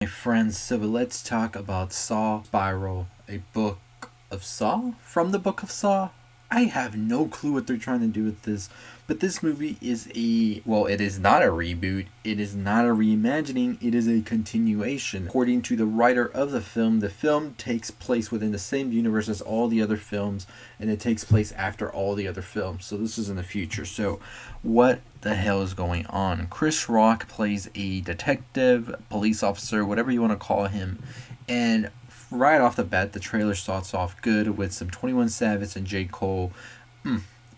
My friends, so let's talk about Saw Spiral, a book of Saw? From the book of Saw? I have no clue what they're trying to do with this, but this movie is it is not a reboot, it is not a reimagining, it is a continuation. According to the writer of the film takes place within the same universe as all the other films, and it takes place after all the other films, so this is in the future. So, what the hell is going on? Chris Rock plays a detective, police officer, whatever you want to call him, and right off the bat, the trailer starts off good with some 21 Savage and J. Cole.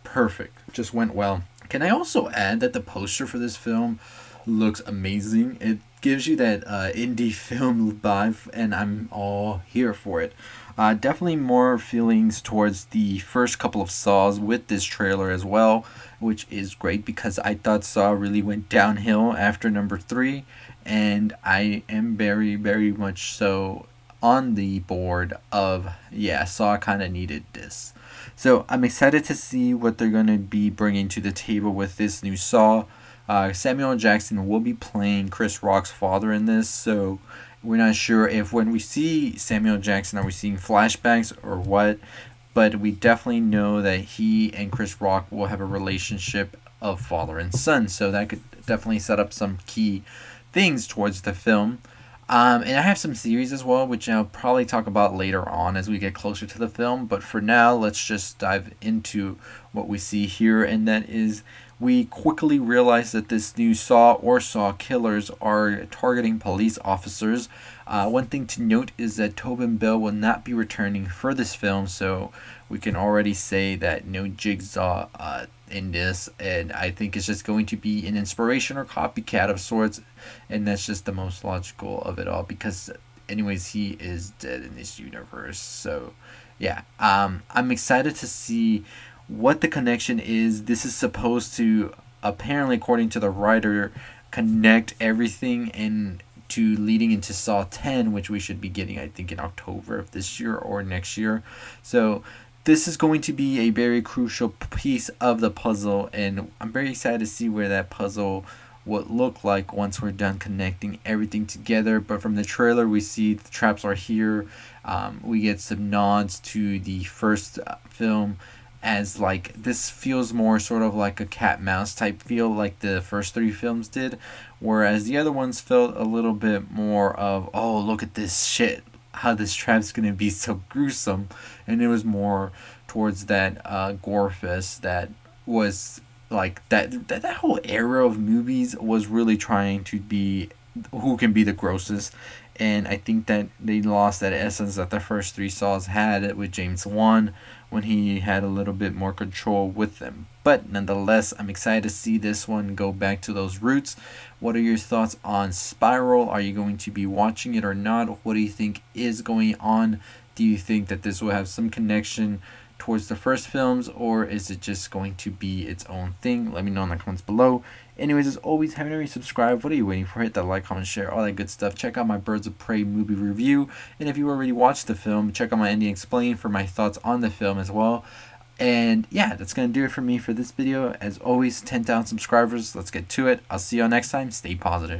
Perfect. Just went well. Can I also add that the poster for this film looks amazing? It gives you that indie film vibe, and I'm all here for it. Definitely more feelings towards the first couple of Saws with this trailer as well, which is great because I thought Saw really went downhill after number 3, and I am very, very much so on the board of, yeah, Saw kind of needed this. So I'm excited to see what they're going to be bringing to the table with this new Saw. Samuel Jackson will be playing Chris Rock's father in this, so we're not sure if when we see Samuel Jackson, are we seeing flashbacks or what, but we definitely know that he and Chris Rock will have a relationship of father and son, so that could definitely set up some key things towards the film. And I have some theories as well, which I'll probably talk about later on as we get closer to the film. But for now, let's just dive into what we see here. And that is, we quickly realize that this new Saw or Saw killers are targeting police officers. One thing to note is that Tobin Bill will not be returning for this film, so we can already say that no Jigsaw in this, and I think it's just going to be an inspiration or copycat of sorts, and that's just the most logical of it all because, anyways, he is dead in this universe. So, yeah, I'm excited to see what the connection is. This is supposed to, apparently, according to the writer, connect everything and to leading into Saw 10, which we should be getting, I think, in October of this year or next year. So this is going to be a very crucial piece of the puzzle, and I'm very excited to see where that puzzle would look like once we're done connecting everything together. But from the trailer, we see the traps are here. We get some nods to the first film, as like this feels more sort of like a cat mouse type feel like the first 3 films did, whereas the other ones felt a little bit more of, oh, look at this shit, how this trap's gonna be so gruesome, and it was more towards that gore fest that was like that whole era of movies was really trying to be who can be the grossest. And I think that they lost that essence that the first 3 Saws had with James Wan when he had a little bit more control with them. But nonetheless, I'm excited to see this one go back to those roots. What are your thoughts on Spiral? Are you going to be watching it or not? What do you think is going on? Do you think that this will have some connection towards the first films, or is it just going to be its own thing? Let me know in the comments below. Anyways, as always, haven't already subscribed, what are you waiting for? Hit that like, comment, share, all that good stuff. Check out my Birds of Prey movie review, and if you already watched the film, check out my Ending Explain for my thoughts on the film as well. And yeah, that's going to do it for me for this video. As always, 10,000 subscribers, let's get to it. I'll see y'all next time. Stay positive.